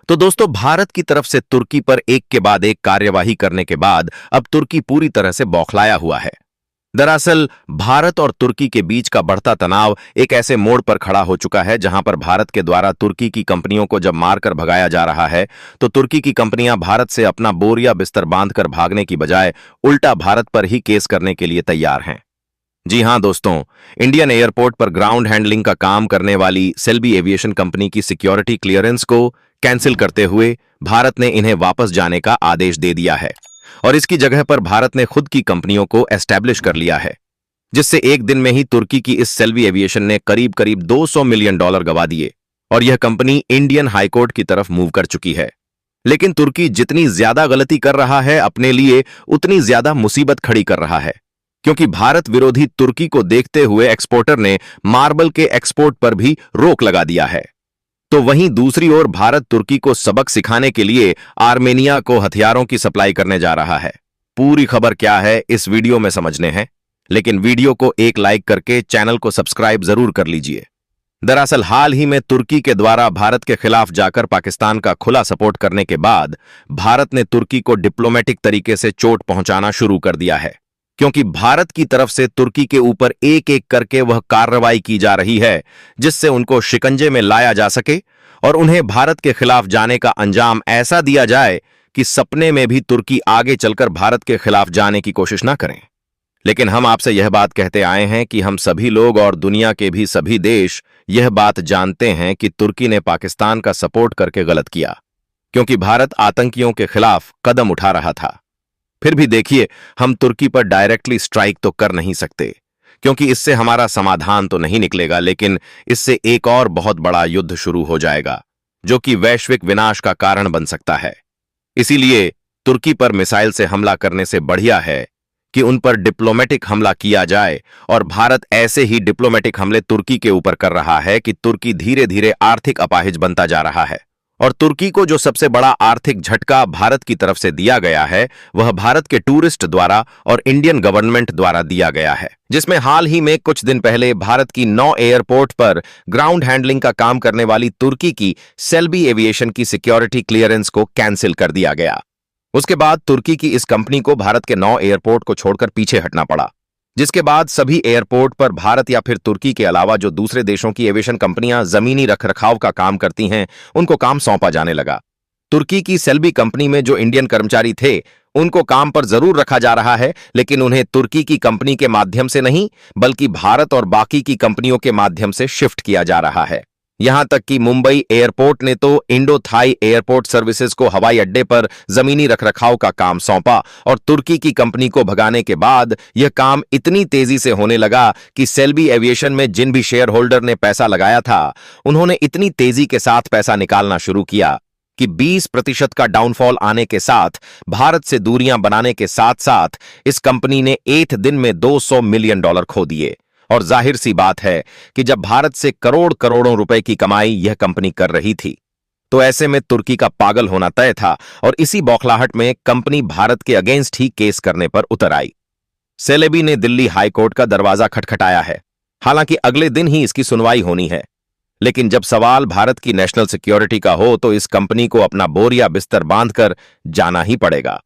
तो दोस्तों, भारत की तरफ से तुर्की पर एक के बाद एक कार्यवाही करने के बाद अब तुर्की पूरी तरह से बौखलाया हुआ है। दरअसल भारत और तुर्की के बीच का बढ़ता तनाव एक ऐसे मोड़ पर खड़ा हो चुका है जहां पर भारत के द्वारा तुर्की की कंपनियों को जब मारकर भगाया जा रहा है, तो तुर्की की कंपनियां भारत से अपना बोरिया बिस्तर बांधकर भागने की बजाय उल्टा भारत पर ही केस करने के लिए तैयार हैं। जी हां दोस्तों, इंडियन एयरपोर्ट पर ग्राउंड हैंडलिंग का काम करने वाली सेल्बी एविएशन कंपनी की सिक्योरिटी क्लियरेंस को कैंसिल करते हुए भारत ने इन्हें वापस जाने का आदेश दे दिया है और इसकी जगह पर भारत ने खुद की कंपनियों को एस्टैब्लिश कर लिया है, जिससे एक दिन में ही तुर्की की इस सेल्बी एविएशन ने करीब करीब $200 मिलियन गवा दिए और यह कंपनी इंडियन हाईकोर्ट की तरफ मूव कर चुकी है। लेकिन तुर्की जितनी ज्यादा गलती कर रहा है, अपने लिए उतनी ज्यादा मुसीबत खड़ी कर रहा है, क्योंकि भारत विरोधी तुर्की को देखते हुए एक्सपोर्टर ने मार्बल के एक्सपोर्ट पर भी रोक लगा दिया है। तो वहीं दूसरी ओर भारत तुर्की को सबक सिखाने के लिए आर्मेनिया को हथियारों की सप्लाई करने जा रहा है। पूरी खबर क्या है इस वीडियो में समझने हैं, लेकिन वीडियो को एक लाइक करके चैनल को सब्सक्राइब जरूर कर लीजिए। दरअसल हाल ही में तुर्की के द्वारा भारत के खिलाफ जाकर पाकिस्तान का खुला सपोर्ट करने के बाद भारत ने तुर्की को डिप्लोमेटिक तरीके से चोट पहुंचाना शुरू कर दिया है, क्योंकि भारत की तरफ से तुर्की के ऊपर एक एक करके वह कार्रवाई की जा रही है जिससे उनको शिकंजे में लाया जा सके और उन्हें भारत के खिलाफ जाने का अंजाम ऐसा दिया जाए कि सपने में भी तुर्की आगे चलकर भारत के खिलाफ जाने की कोशिश ना करें। लेकिन हम आपसे यह बात कहते आए हैं कि हम सभी लोग और दुनिया के भी सभी देश यह बात जानते हैं कि तुर्की ने पाकिस्तान का सपोर्ट करके गलत किया, क्योंकि भारत आतंकियों के खिलाफ कदम उठा रहा था। फिर भी देखिए, हम तुर्की पर डायरेक्टली स्ट्राइक तो कर नहीं सकते, क्योंकि इससे हमारा समाधान तो नहीं निकलेगा, लेकिन इससे एक और बहुत बड़ा युद्ध शुरू हो जाएगा जो कि वैश्विक विनाश का कारण बन सकता है। इसीलिए तुर्की पर मिसाइल से हमला करने से बढ़िया है कि उन पर डिप्लोमेटिक हमला किया जाए, और भारत ऐसे ही डिप्लोमेटिक हमले तुर्की के ऊपर कर रहा है कि तुर्की धीरे धीरे आर्थिक अपाहिज बनता जा रहा है। और तुर्की को जो सबसे बड़ा आर्थिक झटका भारत की तरफ से दिया गया है, वह भारत के टूरिस्ट द्वारा और इंडियन गवर्नमेंट द्वारा दिया गया है, जिसमें हाल ही में कुछ दिन पहले भारत की 9 एयरपोर्ट पर ग्राउंड हैंडलिंग का काम करने वाली तुर्की की सेल्बी एविएशन की सिक्योरिटी क्लियरेंस को कैंसिल कर दिया गया। उसके बाद तुर्की की इस कंपनी को भारत के 9 एयरपोर्ट को छोड़कर पीछे हटना पड़ा, जिसके बाद सभी एयरपोर्ट पर भारत या फिर तुर्की के अलावा जो दूसरे देशों की एविएशन कंपनियां जमीनी रखरखाव का काम करती हैं, उनको काम सौंपा जाने लगा। तुर्की की सेल्बी कंपनी में जो इंडियन कर्मचारी थे, उनको काम पर जरूर रखा जा रहा है, लेकिन उन्हें तुर्की की कंपनी के माध्यम से नहीं, बल्कि भारत और बाकी की कंपनियों के माध्यम से शिफ्ट किया जा रहा है। यहां तक कि मुंबई एयरपोर्ट ने तो इंडो थाई एयरपोर्ट सर्विसेज को हवाई अड्डे पर जमीनी रखरखाव का काम सौंपा, और तुर्की की कंपनी को भगाने के बाद यह काम इतनी तेजी से होने लगा कि सेल्बी एविएशन में जिन भी शेयर होल्डर ने पैसा लगाया था, उन्होंने इतनी तेजी के साथ पैसा निकालना शुरू किया कि 20% का डाउनफॉल आने के साथ भारत से दूरियां बनाने के साथ साथ इस कंपनी ने 1 दिन में $200 मिलियन खो दिए। और जाहिर सी बात है कि जब भारत से करोड़ करोड़ों रुपए की कमाई यह कंपनी कर रही थी, तो ऐसे में तुर्की का पागल होना तय था, और इसी बौखलाहट में कंपनी भारत के अगेंस्ट ही केस करने पर उतर आई। सेलेबी ने दिल्ली हाईकोर्ट का दरवाजा खटखटाया है, हालांकि अगले दिन ही इसकी सुनवाई होनी है। लेकिन जब सवाल भारत की नेशनल सिक्योरिटी का हो, तो इस कंपनी को अपना बोरिया बिस्तर बांधकर जाना ही पड़ेगा,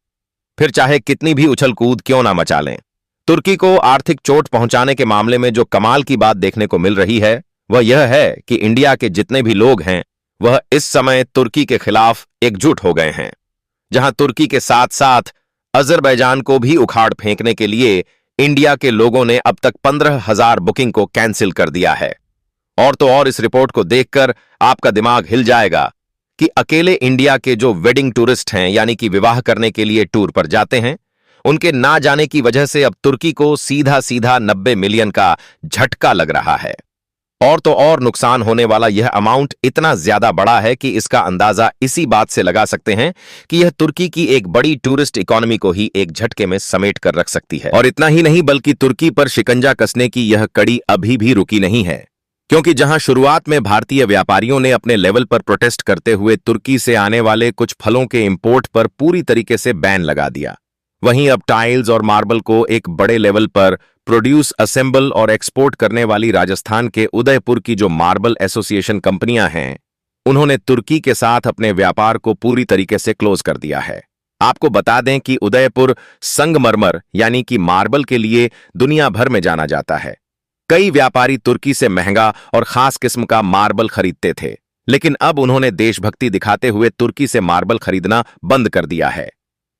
फिर चाहे कितनी भी उछल कूद क्यों ना मचा लें। तुर्की को आर्थिक चोट पहुंचाने के मामले में जो कमाल की बात देखने को मिल रही है, वह यह है कि इंडिया के जितने भी लोग हैं, वह इस समय तुर्की के खिलाफ एकजुट हो गए हैं। जहां तुर्की के साथ साथ अजरबैजान को भी उखाड़ फेंकने के लिए इंडिया के लोगों ने अब तक 15,000 बुकिंग को कैंसिल कर दिया है। और तो और, इस रिपोर्ट को देखकर आपका दिमाग हिल जाएगा कि अकेले इंडिया के जो वेडिंग टूरिस्ट हैं, यानी कि विवाह करने के लिए टूर पर जाते हैं, उनके ना जाने की वजह से अब तुर्की को सीधा सीधा 90 मिलियन का झटका लग रहा है। और तो और, नुकसान होने वाला यह अमाउंट इतना ज्यादा बड़ा है कि इसका अंदाजा इसी बात से लगा सकते हैं कि यह तुर्की की एक बड़ी टूरिस्ट इकोनॉमी को ही एक झटके में समेट कर रख सकती है। और इतना ही नहीं, बल्कि तुर्की पर शिकंजा कसने की यह कड़ी अभी भी रुकी नहीं है, क्योंकि जहां शुरुआत में भारतीय व्यापारियों ने अपने लेवल पर प्रोटेस्ट करते हुए तुर्की से आने वाले कुछ फलों के इंपोर्ट पर पूरी तरीके से बैन लगा दिया, वहीं अब टाइल्स और मार्बल को एक बड़े लेवल पर प्रोड्यूस, असेंबल और एक्सपोर्ट करने वाली राजस्थान के उदयपुर की जो मार्बल एसोसिएशन कंपनियां हैं, उन्होंने तुर्की के साथ अपने व्यापार को पूरी तरीके से क्लोज कर दिया है। आपको बता दें कि उदयपुर संगमरमर यानी कि मार्बल के लिए दुनिया भर में जाना जाता है। कई व्यापारी तुर्की से महंगा और खास किस्म का मार्बल खरीदते थे, लेकिन अब उन्होंने देशभक्ति दिखाते हुए तुर्की से मार्बल खरीदना बंद कर दिया है।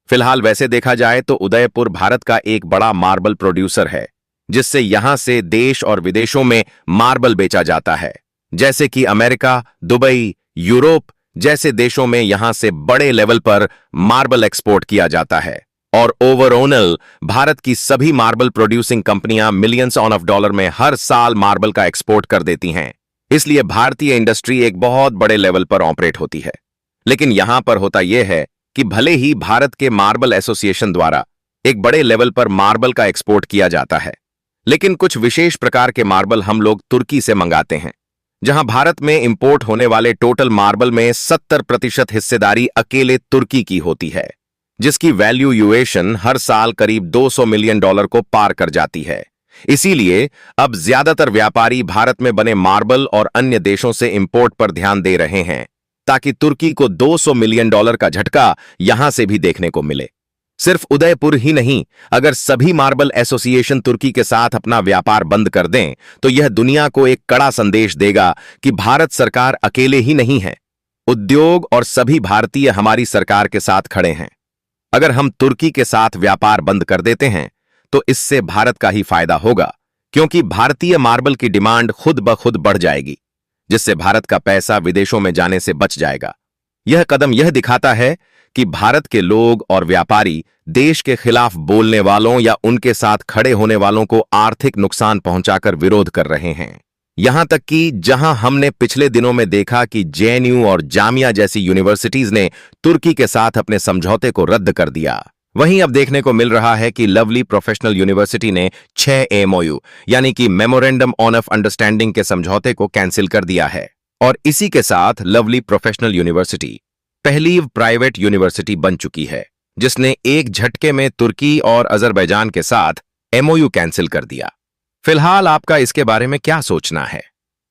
फिलहाल वैसे देखा जाए तो उदयपुर भारत का एक बड़ा मार्बल प्रोड्यूसर है, जिससे यहां से देश और विदेशों में मार्बल बेचा जाता है। जैसे कि अमेरिका, दुबई, यूरोप जैसे देशों में यहां से बड़े लेवल पर मार्बल एक्सपोर्ट किया जाता है। और ओवरऑल भारत की सभी मार्बल प्रोड्यूसिंग कंपनियां मिलियंस ऑफ डॉलर में हर साल मार्बल का एक्सपोर्ट कर देती हैं। इसलिए भारतीय इंडस्ट्री एक बहुत बड़े लेवल पर ऑपरेट होती है। लेकिन यहां पर होता यह है कि भले ही भारत के मार्बल एसोसिएशन द्वारा एक बड़े लेवल पर मार्बल का एक्सपोर्ट किया जाता है, लेकिन कुछ विशेष प्रकार के मार्बल हम लोग तुर्की से मंगाते हैं, जहां भारत में इंपोर्ट होने वाले टोटल मार्बल में 70% हिस्सेदारी अकेले तुर्की की होती है, जिसकी वैल्यूएशन हर साल करीब 200 मिलियन डॉलर को पार कर जाती है। इसीलिए अब ज्यादातर व्यापारी भारत में बने मार्बल और अन्य देशों से इंपोर्ट पर ध्यान दे रहे हैं, ताकि तुर्की को 200 मिलियन डॉलर का झटका यहां से भी देखने को मिले। सिर्फ उदयपुर ही नहीं, अगर सभी मार्बल एसोसिएशन तुर्की के साथ अपना व्यापार बंद कर दें, तो यह दुनिया को एक कड़ा संदेश देगा कि भारत सरकार अकेले ही नहीं है। उद्योग और सभी भारतीय हमारी सरकार के साथ खड़े हैं। अगर हम तुर्की के साथ व्यापार बंद कर देते हैं, तो इससे भारत का ही फायदा होगा, क्योंकि भारतीय मार्बल की डिमांड खुद ब खुद बढ़ जाएगी, जिससे भारत का पैसा विदेशों में जाने से बच जाएगा। यह कदम यह दिखाता है कि भारत के लोग और व्यापारी देश के खिलाफ बोलने वालों या उनके साथ खड़े होने वालों को आर्थिक नुकसान पहुंचाकर विरोध कर रहे हैं। यहां तक कि जहां हमने पिछले दिनों में देखा कि जेएनयू और जामिया जैसी यूनिवर्सिटीज ने तुर्की के साथ अपने समझौते को रद्द कर दिया, वहीं अब देखने को मिल रहा है कि लवली प्रोफेशनल यूनिवर्सिटी ने 6 MOU यानी कि मेमोरेंडम ऑफ अंडरस्टैंडिंग के समझौते को कैंसिल कर दिया है। और इसी के साथ लवली प्रोफेशनल यूनिवर्सिटी पहली प्राइवेट यूनिवर्सिटी बन चुकी है, जिसने एक झटके में तुर्की और अजरबैजान के साथ MOU कैंसिल कर दिया। फिलहाल आपका इसके बारे में क्या सोचना है?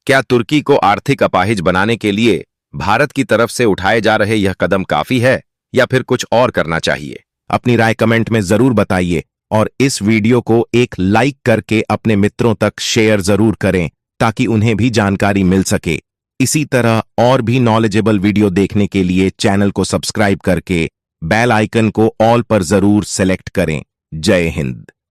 क्या तुर्की को आर्थिक अपाहिज बनाने के लिए भारत की तरफ से उठाए जा रहे यह कदम काफी है, या फिर कुछ और करना चाहिए? अपनी राय कमेंट में जरूर बताइए और इस वीडियो को एक लाइक करके अपने मित्रों तक शेयर जरूर करें, ताकि उन्हें भी जानकारी मिल सके। इसी तरह और भी नॉलेजेबल वीडियो देखने के लिए चैनल को सब्सक्राइब करके बेल आइकन को ऑल पर जरूर सेलेक्ट करें। जय हिंद।